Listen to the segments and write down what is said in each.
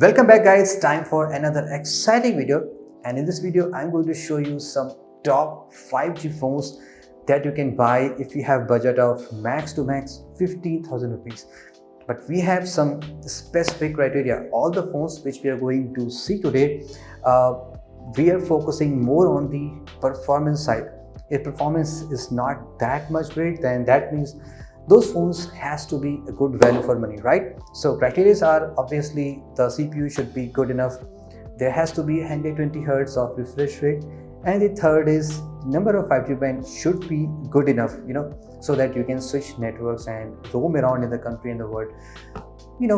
Welcome back guys, time for another exciting video, and in this video I'm going to show you some top 5G phones that you can buy if you have budget of max to max 15,000 rupees. But we have some specific criteria. All the phones which we are going to see today, we are focusing more on the performance side. If performance is not that much great, then that means those phones has to be a good value for money, right? So criteria are obviously the CPU should be good enough. There has to be 120 Hz of refresh rate, and the third is number of 5G band should be good enough, so that you can switch networks and roam around in the country and the world,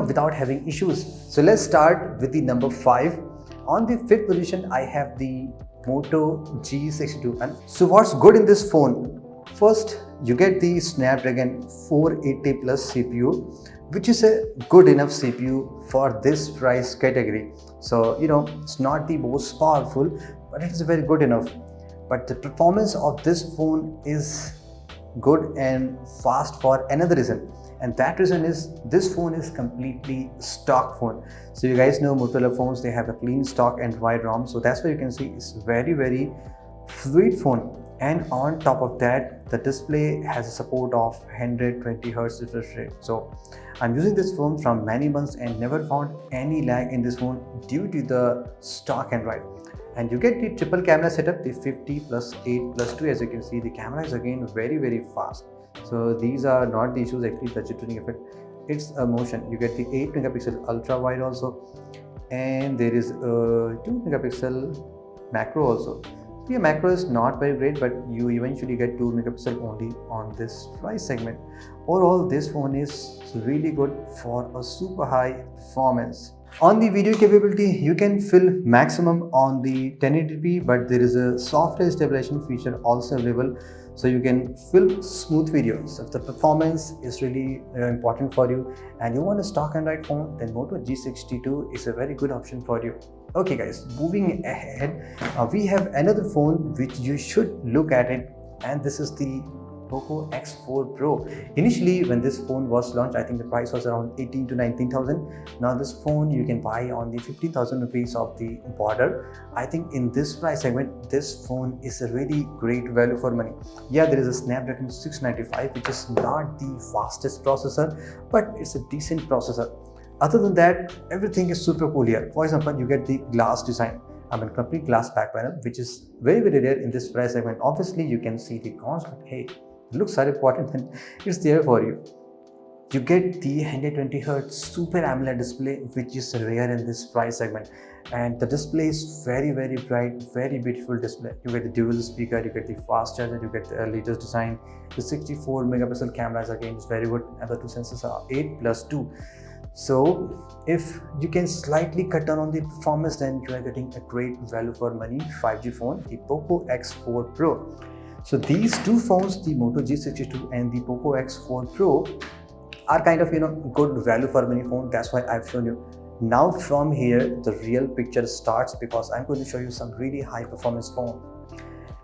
without having issues. So let's start with the number 5. On the 5th position, I have the Moto G621. So what's good in this phone? First, you get the Snapdragon 480 plus CPU, which is a good enough CPU for this price category. So, it's not the most powerful, but it is very good enough. But the performance of this phone is good and fast for another reason. And that reason is this phone is completely stock phone. So you guys know Motorola phones, they have a clean stock and wide ROM. So that's why you can see it's very fluid phone. And on top of that, the display has a support of 120 Hz refresh rate. So I'm using this phone from many months and never found any lag in this phone due to the stock Android. And you get the triple camera setup, the 50 plus 8 plus 2. As you can see, the camera is again very fast. So these are not the issues, actually the jittering effect. It's a motion. You get the 8 megapixel ultra wide also, and there is a 2 megapixel macro also. The macro is not very great, but you eventually get 2 megapixel only on this price segment. Overall, this phone is really good for a super high performance. On the video capability, you can film maximum on the 1080p, but there is a software stabilization feature also available, so you can film smooth videos. If the performance is really important for you and you want a stock Android phone, then Moto G621 is a very good option for you. Okay guys, moving ahead, we have another phone which you should look at it, and this is the Poco X4 Pro. Initially, when this phone was launched, I think the price was around 18 to 19,000. Now this phone you can buy on the 15,000 rupees of the border. I think in this price segment, this phone is a really great value for money. Yeah, there is a Snapdragon 695, which is not the fastest processor, but it's a decent processor. Other than that, everything is super cool here. For example, you get the glass design. Complete glass back panel, which is very rare in this price segment. Obviously, you can see the cons, but hey, it looks so important and it's there for you. You get the 120 Hz Super AMOLED display, which is rare in this price segment. And the display is very bright, very beautiful display. You get the dual speaker, you get the fast charger, you get the latest design. The 64 megapixel cameras again is very good, and the two sensors are 8 plus 2. So if you can slightly cut down on the performance, then you are getting a great value for money 5G phone, the Poco X4 Pro. So these two phones, the Moto G621 and the Poco X4 Pro, are kind of good value for money phone. That's why I've shown you. Now from here the real picture starts, because I'm going to show you some really high performance phone.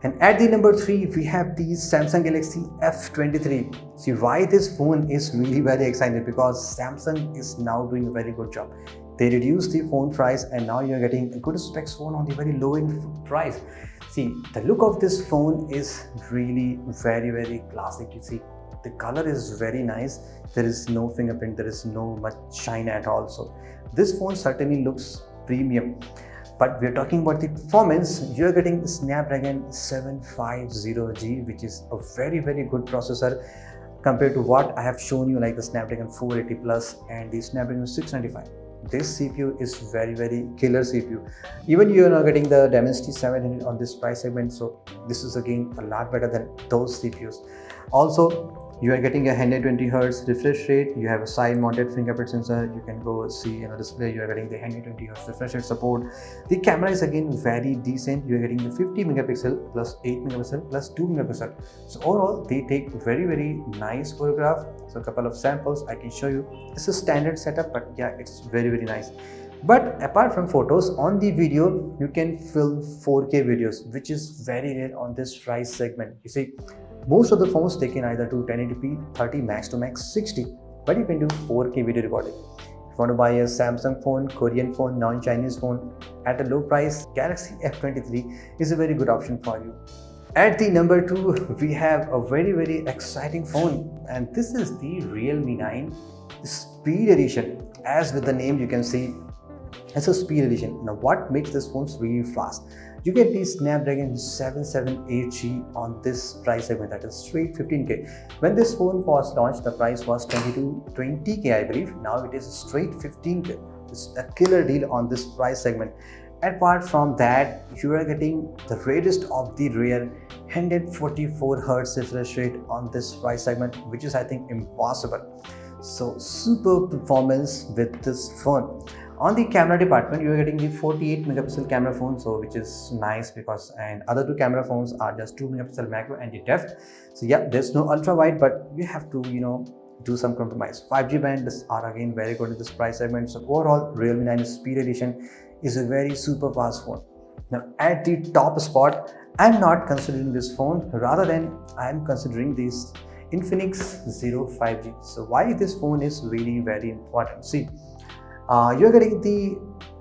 And at the number 3, we have the Samsung Galaxy F23. See why this phone is really very excited, because Samsung is now doing a very good job. They reduced the phone price and now you're getting a good specs phone on the very low end price. See, the look of this phone is really very classic. You see, the color is very nice. There is no fingerprint, there is no much shine at all. So this phone certainly looks premium. But we're talking about the performance. You're getting Snapdragon 750G, which is a very good processor compared to what I have shown you, like the Snapdragon 480 plus and the Snapdragon 695. This CPU is very killer CPU. Even you're not getting the Dimensity 700 on this price segment, so this is again a lot better than those CPUs. Also, you are getting a 120 Hz refresh rate. You have a side mounted fingerprint sensor. You can go see in the display. You are getting the 120 Hz refresh rate support. The camera is again very decent. You are getting the 50 megapixel plus 8 megapixel plus 2 megapixel. So overall, they take very nice photograph. So a couple of samples I can show you. It's a standard setup, but yeah, it's very nice. But apart from photos, on the video, you can film 4K videos, which is very rare on this price segment. You see, most of the phones they can either do 1080p, 30, max to max 60, but you can do 4K video recording. want to buy a Samsung phone, Korean phone, non-Chinese phone at a low price, Galaxy F23 is a very good option for you. At the number 2, we have a very exciting phone, and this is the Realme 9 Speed Edition. As with the name you can see, it's a Speed Edition. Now what makes this phone really fast? You get the Snapdragon 778G on this price segment, that is straight 15K. When this phone was launched, the price was 20K I believe. Now it is straight 15K. It's a killer deal on this price segment. Apart from that, you are getting the rarest of the rare 144 Hz refresh rate on this price segment, which is I think impossible. So super performance with this phone. On the camera department, you are getting the 48 megapixel camera phone, so which is nice because and other two camera phones are just 2 megapixel macro and the depth. So yeah, there's no ultra wide, but you have to do some compromise. 5G bands are again very good in this price segment. So overall, Realme 9 Speed Edition is a very super fast phone. Now at the top spot, I'm not considering this phone, rather than I'm considering this Infinix Zero 5G. So why this phone is really very important? See, you're getting the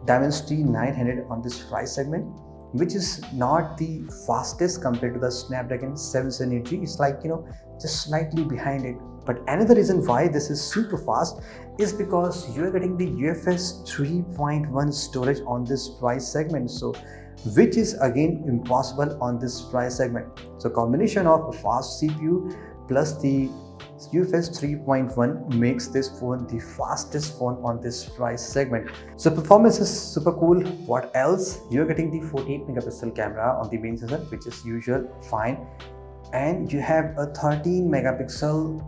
Dimensity 900 on this price segment, which is not the fastest compared to the Snapdragon 778G. It's like just slightly behind it. But another reason why this is super fast is because you're getting the UFS 3.1 storage on this price segment, so which is again impossible on this price segment. So combination of a fast CPU plus the UFS 3.1 makes this phone the fastest phone on this price segment. So performance is super cool. What else? You're getting the 48 megapixel camera on the main sensor, which is usual, fine, and you have a 13 megapixel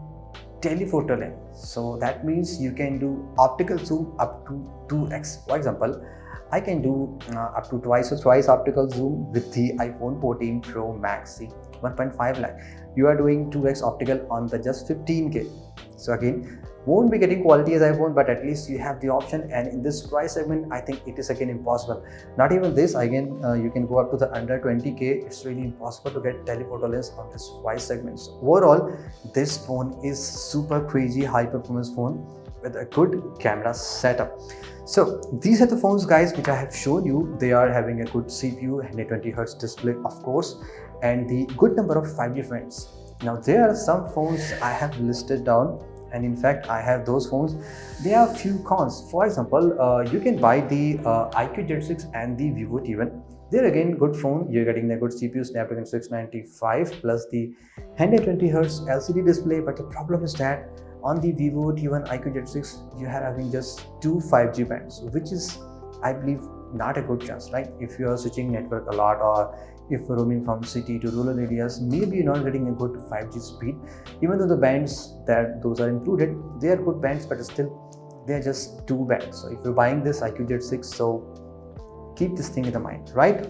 telephoto lens. So that means you can do optical zoom up to 2x. For example, I can do up to twice optical zoom with the iPhone 14 Pro Max. See, 1.5 lakh. You are doing 2x optical on the just 15K. So again, won't be getting quality as iPhone, but at least you have the option. And in this price segment, I think it is again impossible. Not even this, again, you can go up to the under 20K. It's really impossible to get telephoto lens on this price segment. So overall, this phone is super crazy high performance phone with a good camera setup. So these are the phones, guys, which I have shown you. They are having a good CPU and a 20 Hz display, of course, and the good number of 5G friends. Now there are some phones I have listed down, and in fact I have those phones. There are few cons. For example, you can buy the Iq6 and the Vivo T1. They're again good phone. You're getting a good CPU, Snapdragon 695 plus the 120 Hz LCD display. But the problem is that on the Vivo T1 Iq6, you are having just 2 5G bands, which is, I believe, not a good chance, right? If you are switching network a lot, or if you're roaming from city to rural areas, maybe you're not getting a good 5G speed. Even though the bands those are included, they are good bands, but still they are just 2 bands. So if you're buying this Iq6, so keep this thing in the mind, right?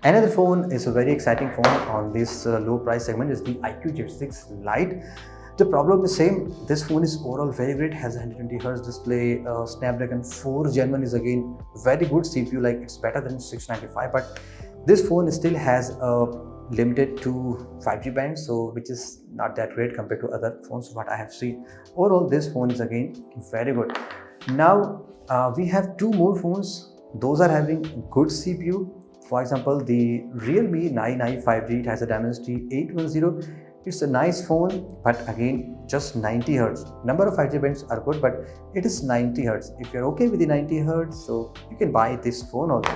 Another phone is a very exciting phone on this low price segment is the Iq6 Lite. The problem is same. This phone is overall very great, has a 120 Hz display. Snapdragon 4 Gen 1 is again very good CPU, like it's better than 695, but this phone still has a limited to 5G band, so which is not that great compared to other phones what I have seen. Overall, this phone is again very good. Now we have 2 more phones. Those are having good CPU. For example, the Realme 9i 5G, it has a Dimensity 810. It's a nice phone, but again just 90 Hz. Number of 5G bands are good, but it is 90 Hz. If you're okay with the 90 Hz, so you can buy this phone also.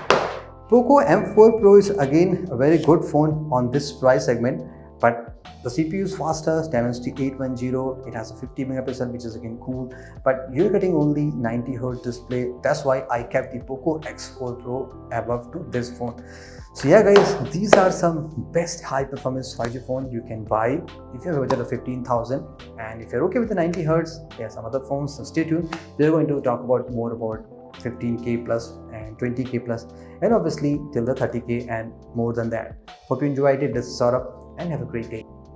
Poco M4 Pro is again a very good phone on this price segment, but the CPU is faster, Dimensity 810. It has a 50 megapixel, which is again cool, but you're getting only 90 Hz display. That's why I kept the Poco X4 Pro above to this phone. So yeah, guys, these are some best high performance 5G phone you can buy if you have a budget of 15,000. And if you're okay with the 90 Hz, there are some other phones, so stay tuned. We're going to talk about more about 15K plus and 20K plus, and obviously till the 30K and more than that. Hope you enjoyed it. This is Saurabh, and have a great day.